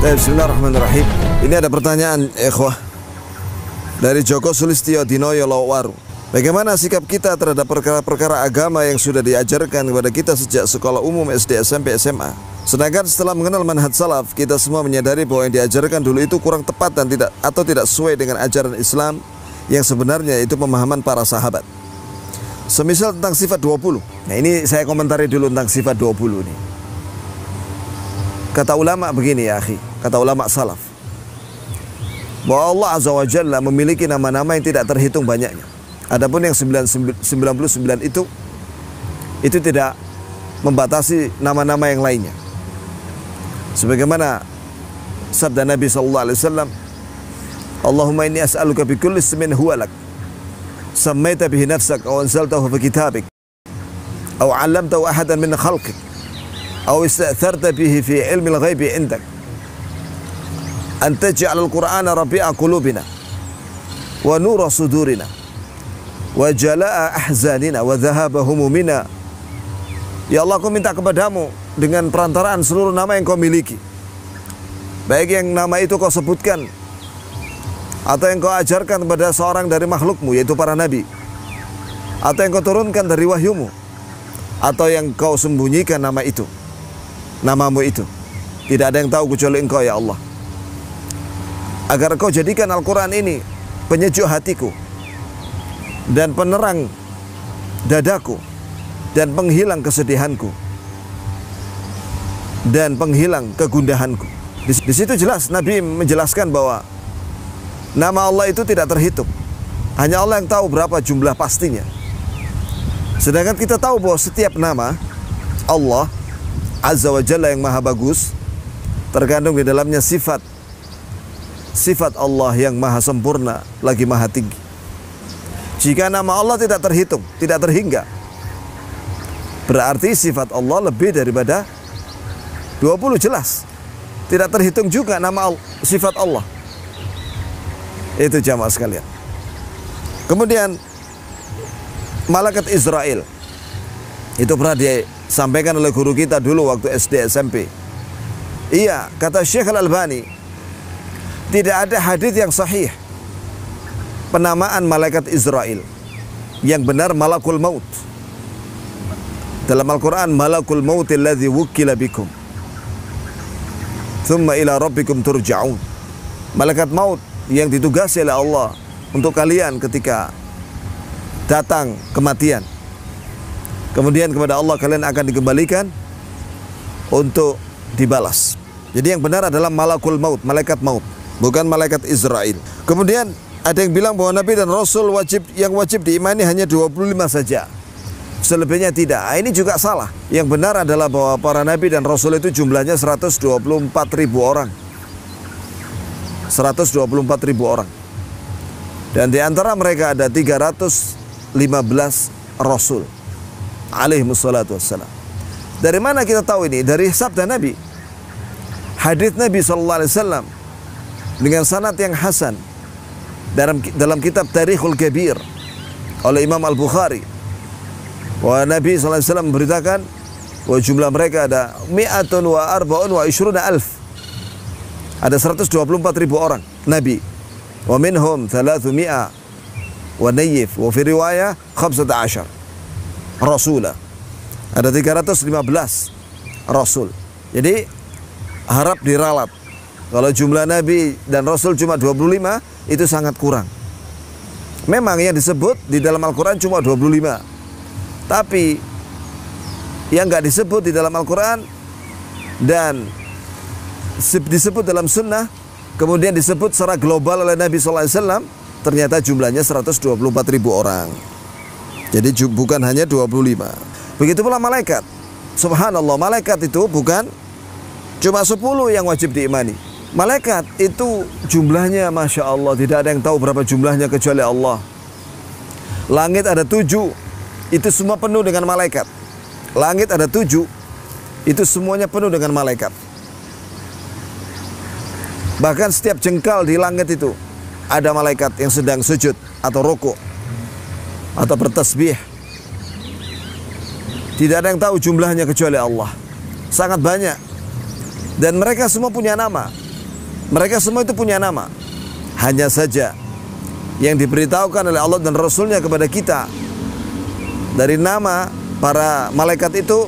Bismillahirrahmanirrahim. Ini ada pertanyaan, ikhwah, dari Joko Sulistyo Dinoyo Lowaru. Bagaimana sikap kita terhadap perkara-perkara agama yang sudah diajarkan kepada kita sejak sekolah umum SD, SMP, SMA? Sedangkan setelah mengenal manhaj salaf, kita semua menyadari bahwa yang diajarkan dulu itu kurang tepat dan tidak sesuai dengan ajaran Islam yang sebenarnya itu pemahaman para sahabat. Semisal tentang sifat 20. Nah, ini saya komentari dulu tentang sifat 20 nih. Kata ulama begini ya akhi, kata ulama salaf, bahwa Allah Azza wa Jalla memiliki nama-nama yang tidak terhitung banyaknya. Adapun yang 99 itu tidak membatasi nama-nama yang lainnya. Sebagaimana sabda Nabi sallallahu alaihi wasallam, Allahumma inni as'aluka bi kulli ismin huwa lak, sammaita bihi nafsak aw anzaltahu fi kitabik aw 'allamtahu ahadan min khalqik aw ista'tharta bihi fi 'ilmi al-ghaibi 'indak an taj'al al-Qur'ana rabi'a qulubina wa nura sudurina wa jala'a ahzanina wa dhahaba humumina. Ya Allah, aku minta kepadamu dengan perantaraan seluruh nama yang kau miliki, baik yang nama itu kau sebutkan atau yang kau ajarkan kepada seorang dari makhlukmu, yaitu para nabi, atau yang kau turunkan dari wahyumu, atau yang kau sembunyikan nama itu, namamu itu, tidak ada yang tahu kecuali engkau ya Allah. Agar kau jadikan Al-Quran ini penyejuk hatiku dan penerang dadaku dan penghilang kesedihanku dan penghilang kegundahanku. Di situ jelas Nabi menjelaskan bahwa nama Allah itu tidak terhitung. Hanya Allah yang tahu berapa jumlah pastinya. Sedangkan kita tahu bahwa setiap nama Allah Azza wa Jalla yang maha bagus terkandung di dalamnya sifat Allah yang maha sempurna lagi maha tinggi. Jika nama Allah tidak terhitung, tidak terhingga, berarti sifat Allah lebih daripada 20 jelas. Tidak terhitung juga nama sifat Allah. Itu jamaah sekalian. Kemudian malaikat Israel itu pernah disampaikan oleh guru kita dulu waktu SD SMP. Iya, kata Syekh Al-Albani, tidak ada hadis yang sahih penamaan malaikat Israel. Yang benar malakul maut. Dalam Al-Quran, malakul maut alladhi wukila bikum thumma ila rabbikum turja'un. Malaikat maut yang ditugasi oleh Allah untuk kalian ketika datang kematian, kemudian kepada Allah kalian akan dikembalikan untuk dibalas. Jadi yang benar adalah malakul maut, malaikat maut, bukan malaikat Israel. Kemudian ada yang bilang bahwa Nabi dan Rasul yang wajib diimani hanya 25 saja, selebihnya tidak. Ini juga salah. Yang benar adalah bahwa para Nabi dan Rasul itu jumlahnya 124.000 orang. 124.000 orang. Dan di antara mereka ada 315 Rasul alaihimussalatu wassalam. Dari mana kita tahu ini? Dari sabda Nabi, hadits Nabi SAW dengan sanad yang hasan dalam kitab Tarikhul Kabir oleh Imam Al-Bukhari, bahwa Nabi SAW memberitakan bahwa jumlah mereka ada 124,000. Ada 124.000 orang Nabi. Wa minhum 300 wa nayif wa fi riwayah 15 rasulah. Ada 315 Rasul. Jadi harap diralat. Kalau jumlah Nabi dan Rasul cuma 25, itu sangat kurang. Memang yang disebut di dalam Al-Quran cuma 25. Tapi yang nggak disebut di dalam Al-Quran dan disebut dalam sunnah, kemudian disebut secara global oleh Nabi SAW, ternyata jumlahnya 124.000 orang. Jadi bukan hanya 25. Begitu pula malaikat. Subhanallah, malaikat itu bukan cuma 10 yang wajib diimani. Malaikat itu jumlahnya Masya Allah, tidak ada yang tahu berapa jumlahnya kecuali Allah. Langit ada 7, itu semua penuh dengan malaikat. Langit ada 7, itu semuanya penuh dengan malaikat. Bahkan setiap jengkal di langit itu ada malaikat yang sedang sujud atau rukuk atau bertasbih. Tidak ada yang tahu jumlahnya kecuali Allah. Sangat banyak. Dan mereka semua punya nama. Mereka semua itu punya nama. Hanya saja yang diberitahukan oleh Allah dan Rasulnya kepada kita dari nama para malaikat itu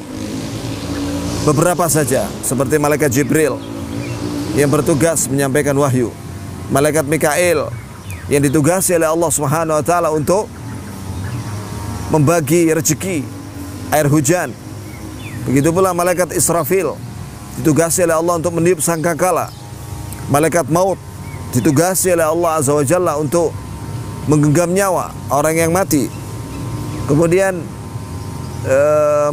beberapa saja. Seperti malaikat Jibril yang bertugas menyampaikan wahyu, malaikat Mikail yang ditugasi oleh Allah Subhanahu wa taala untuk membagi rezeki, air hujan. Begitu pula malaikat Israfil ditugasi oleh Allah untuk meniup sangkakala. Malaikat maut ditugasi oleh Allah Azza wa Jalla untuk menggenggam nyawa orang yang mati. Kemudian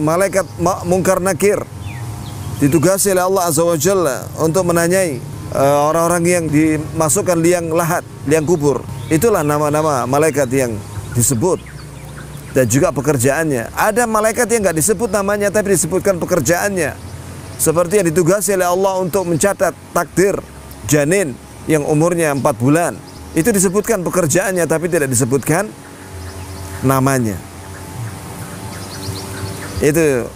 malaikat Munkar Nakir ditugasi oleh Allah Azza wa Jalla untuk menanyai orang-orang yang dimasukkan liang lahat, liang kubur. Itulah nama-nama malaikat yang disebut dan juga pekerjaannya. Ada malaikat yang nggak disebut namanya tapi disebutkan pekerjaannya, seperti yang ditugasi oleh Allah untuk mencatat takdir janin yang umurnya 4 bulan. Itu disebutkan pekerjaannya tapi tidak disebutkan namanya. Itu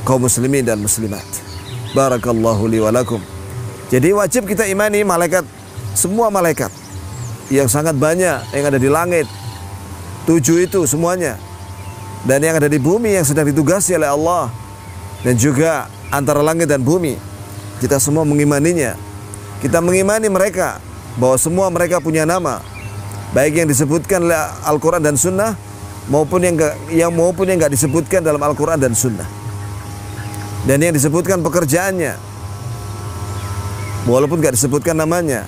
kaum muslimin dan muslimat. Barakallahu li wa lakum. Jadi wajib kita imani malaikat, semua malaikat yang sangat banyak yang ada di langit, 7 itu semuanya, dan yang ada di bumi yang sedang ditugasi oleh Allah, dan juga antara langit dan bumi. Kita semua mengimaninya. Kita mengimani mereka bahwa semua mereka punya nama, baik yang disebutkan oleh Al-Quran dan Sunnah maupun yang nggak disebutkan dalam Al-Quran dan Sunnah. Dan yang disebutkan pekerjaannya, walaupun nggak disebutkan namanya,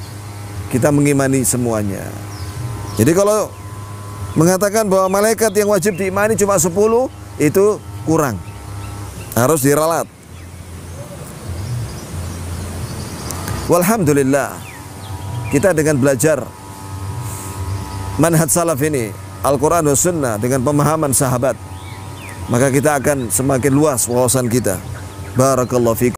kita mengimani semuanya. Jadi kalau mengatakan bahwa malaikat yang wajib diimani cuma 10, itu kurang, harus diralat. Walhamdulillah, kita dengan belajar manhaj salaf ini, Al-Quran dan Sunnah, dengan pemahaman sahabat, maka kita akan semakin luas wawasan kita. Barakallahu fikum.